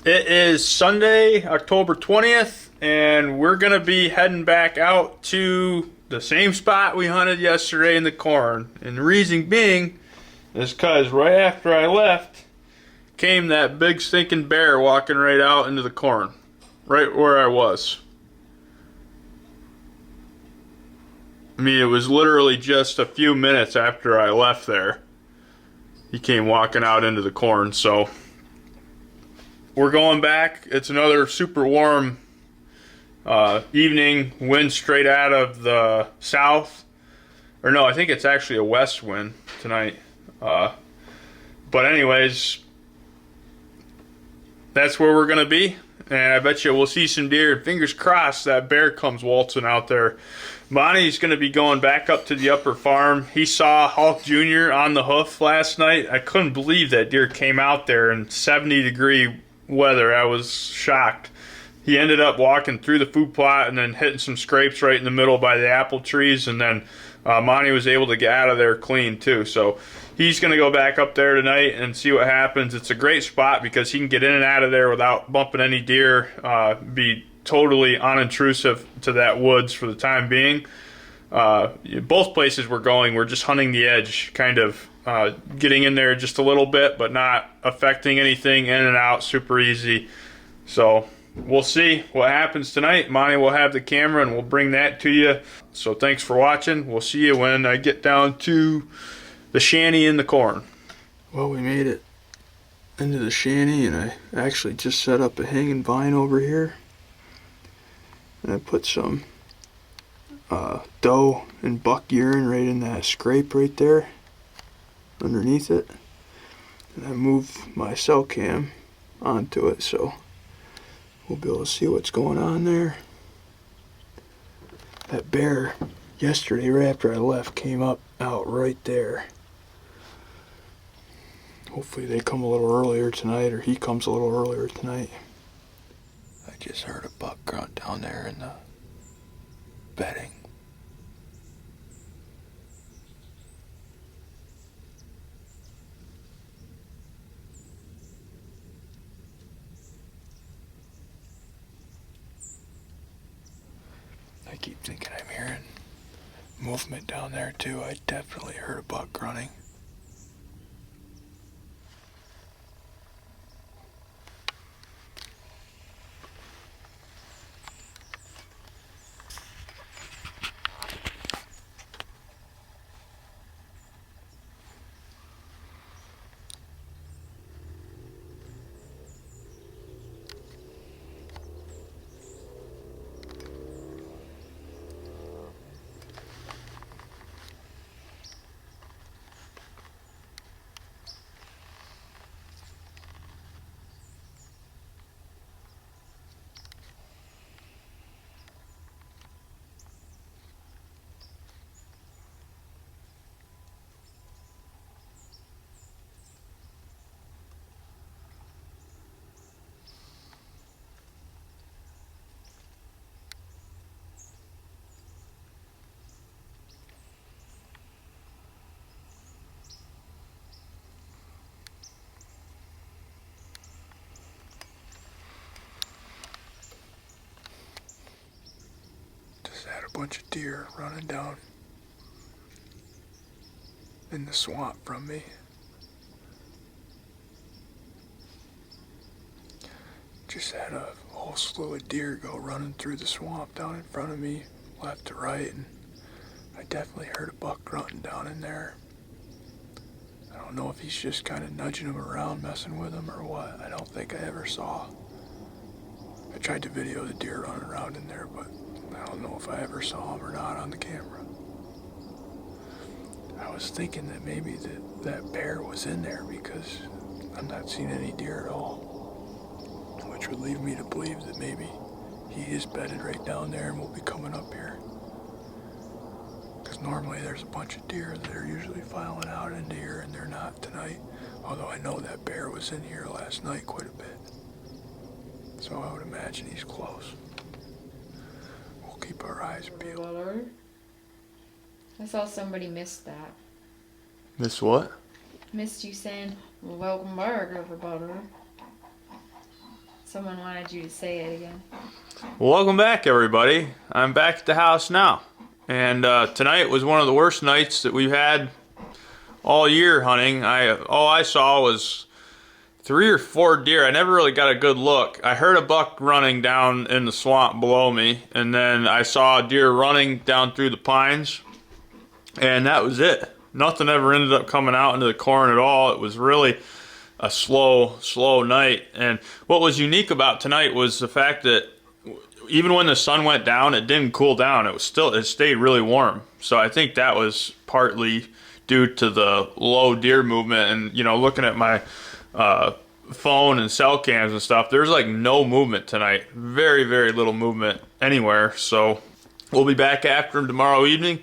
It is Sunday, October 20th, and we're going to be heading back out to the same spot we hunted yesterday in the corn. And the reason being is because right after I left came that big stinking bear walking right out into the corn, right where I was. I mean, it was literally just a few minutes after I left there. He came walking out into the corn, so we're going back. It's another super warm evening, wind straight out of the south. Or no, I think it's actually a west wind tonight. But anyways, that's where we're going to be. And I bet you we'll see some deer. Fingers crossed that bear comes waltzing out there. Monte's going to be going back up to the upper farm. He saw Hulk Jr. on the hoof last night. I couldn't believe that deer came out there in 70-degree weather. I was shocked. He ended up walking through the food plot and then hitting some scrapes right in the middle by the apple trees, and then Monte was able to get out of there clean too. So he's going to go back up there tonight and see what happens. It's a great spot because he can get in and out of there without bumping any deer, be totally unintrusive to that woods for the time being. Both places we're going, we're just hunting the edge, kind of getting in there just a little bit, but not affecting anything, in and out, super easy. So we'll see what happens tonight. Monte will have the camera and we'll bring that to you. So thanks for watching. We'll see you when I get down to the shanty in the corn. Well, we made it into the shanty, and I actually just set up a hanging vine over here. And I put some doe and buck urine right in that scrape right there underneath it. And I moved my cell cam onto it so we'll be able to see what's going on there. That bear yesterday, right after I left, came up out right there. Hopefully they come a little earlier tonight, or he comes a little earlier tonight. I just heard a buck grunt down there in the bedding. I keep thinking I'm hearing movement down there too. I definitely heard a buck grunting. Had a bunch of deer running down in the swamp from me. Just had a whole slew of deer go running through the swamp down in front of me, left to right, and I definitely heard a buck grunting down in there. I don't know if he's just kind of nudging him around, messing with him, or what. I don't think I ever saw. I tried to video the deer running around in there, but I don't know if I ever saw him or not on the camera. I was thinking that maybe that bear was in there because I'm not seeing any deer at all, which would lead me to believe that maybe he is bedded right down there and will be coming up here. Because normally there's a bunch of deer that are usually filing out into here, and they're not tonight. Although I know that bear was in here last night quite a bit. So I would imagine he's close. Keep our eyes peeled. I saw somebody miss that. Miss what? Missed you saying, "Welcome back, everybody." Someone wanted you to say it again. Well, welcome back, everybody. I'm back at the house now. And tonight was one of the worst nights that we've had all year hunting. All I saw was 3 or 4 deer. I never really got a good look. I heard a buck running down in the swamp below me, and then I saw a deer running down through the pines, and that was it. Nothing ever ended up coming out into the corn at all. It was really a slow night. And what was unique about tonight was the fact that even when the sun went down, it didn't cool down. It stayed really warm. So I think that was partly due to the low deer movement. And looking at my phone and cell cams and stuff, there's like no movement tonight. Very, very little movement anywhere. So we'll be back after them tomorrow evening.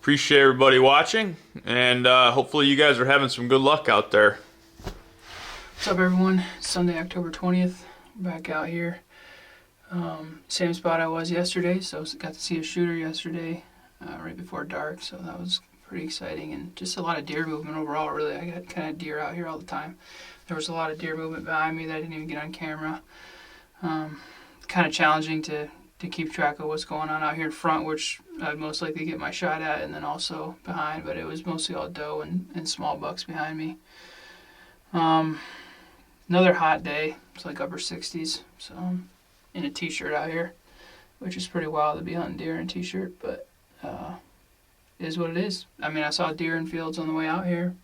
Appreciate everybody watching, and hopefully you guys are having some good luck out there. What's up, everyone? Sunday, October 20th. Back out here. Same spot I was yesterday, so got to see a shooter yesterday right before dark, so that was pretty exciting, and just a lot of deer movement overall, really. I got kind of deer out here all the time. There was a lot of deer movement behind me that I didn't even get on camera. Kind of challenging to keep track of what's going on out here in front, which I'd most likely get my shot at, and then also behind, but it was mostly all doe and small bucks behind me. Another hot day. It's like upper 60s, so I'm in a t-shirt out here, which is pretty wild to be hunting deer in a t-shirt, but it is what it is. I mean, I saw deer in fields on the way out here.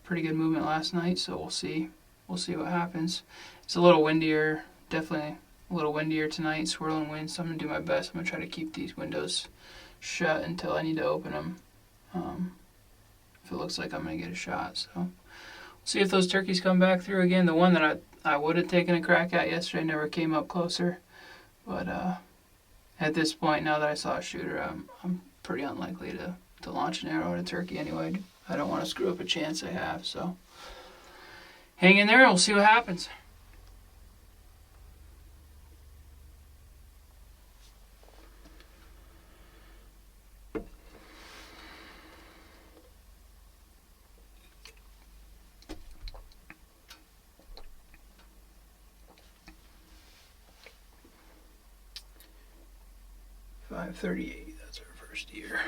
Pretty good movement last night, so we'll see what happens. It's a little windier, definitely a little windier tonight, swirling wind, so I'm going to do my best. I'm going to try to keep these windows shut until I need to open them, if it looks like I'm going to get a shot. So we'll see if those turkeys come back through again. The one that I would have taken a crack at yesterday never came up closer, but at this point, now that I saw a shooter, I'm pretty unlikely to launch an arrow at a turkey anyway. I don't want to screw up a chance I have, so hang in there and we'll see what happens. .538, that's our first deer.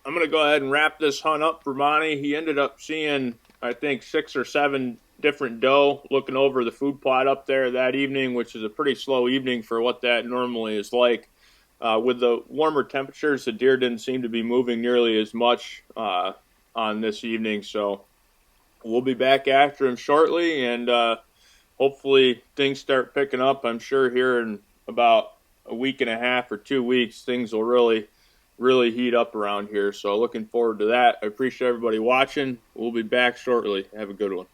I'm going to go ahead and wrap this hunt up for Monte. He ended up seeing, I think, 6 or 7 different doe looking over the food plot up there that evening, which is a pretty slow evening for what that normally is like. With the warmer temperatures, the deer didn't seem to be moving nearly as much on this evening. So we'll be back after him shortly, and hopefully things start picking up. I'm sure here in about a week and a half or 2 weeks, things will really really heat up around here. So looking forward to that. I appreciate everybody watching. We'll be back shortly. Have a good one.